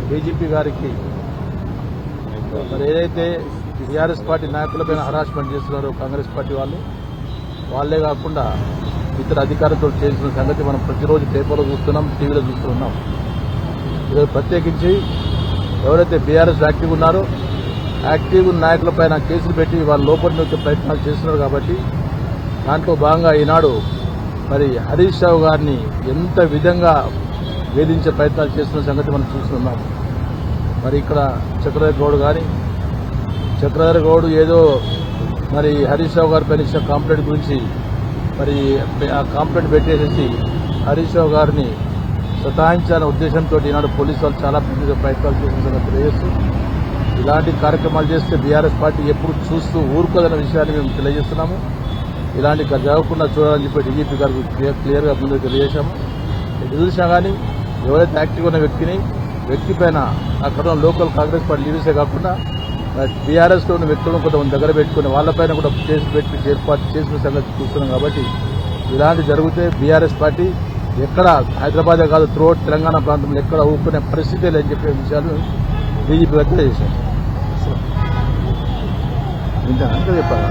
DGP గారికి మరి ఏదైతే టీఆర్ఎస్ పార్టీ నాయకులపైన హరాస్మెంట్ చేస్తున్నారో కాంగ్రెస్ పార్టీ వాళ్ళే కాకుండా ఇతర అధికారులతో చేసిన సంగతి మనం ప్రతిరోజు పేపర్లో చూస్తున్నాం, టీవీలో చూస్తున్నాం. ఈరోజు ప్రత్యేకించి ఎవరైతే బీఆర్ఎస్ యాక్టివ్ ఉన్నారో యాక్టివ్ నాయకులపైన కేసులు పెట్టి వాళ్ళ లోపలి వచ్చే ప్రయత్నాలు చేస్తున్నారు. కాబట్టి దాంట్లో భాగంగా ఈనాడు మరి హరీష్ రావు గారిని ఎంత విధంగా వేధించే ప్రయత్నాలు చేస్తున్న సంగతి మనం చూస్తున్నాం. మరి ఇక్కడ చక్రధర్ గౌడ్ ఏదో మరి హరీష్ రావు గారి పైన ఇచ్చిన కంప్లైంట్ గురించి మరి ఆ కంప్లైంట్ పెట్టేసేసి హరీష్ రావు గారిని సతాయించాలనే ఉద్దేశంతో ఈనాడు పోలీసు వాళ్ళు చాలా పెద్ద ప్రయత్నాలు చేసిన సంగతి తెలియజేస్తూ ఇలాంటి కార్యక్రమాలు చేస్తే బీఆర్ఎస్ పార్టీ ఎప్పుడు చూస్తూ ఊరుకోదన్న విషయాన్ని మేము తెలియజేస్తున్నాము. ఇలాంటి జరగకుండా చూడాలని చెప్పి డీజీపీ గారికి క్లియర్గా ముందు తెలియజేశాము. ఎటు చూసినా కానీ ఎవరైతే యాక్టివ్ ఉన్న వ్యక్తి పైన అక్కడ లోకల్ కాంగ్రెస్ పార్టీ లీడర్సే కాకుండా బీఆర్ఎస్లో ఉన్న వ్యక్తులను కొంతమంది దగ్గర పెట్టుకుని వాళ్ళపైన కూడా కేసు పెట్టి ఏర్పాటు చేసిన సంగతి చూస్తున్నాం. కాబట్టి ఇలాంటి జరిగితే బీఆర్ఎస్ పార్టీ ఎక్కడ హైదరాబాదే కాదు త్రూఅవుట్ తెలంగాణ ప్రాంతంలో ఎక్కడ ఊపుకునే పరిస్థితి లేని చెప్పే విషయాలు డీజీపీ గారు తెలియజేశారు. ఇంత చెప్పాలి.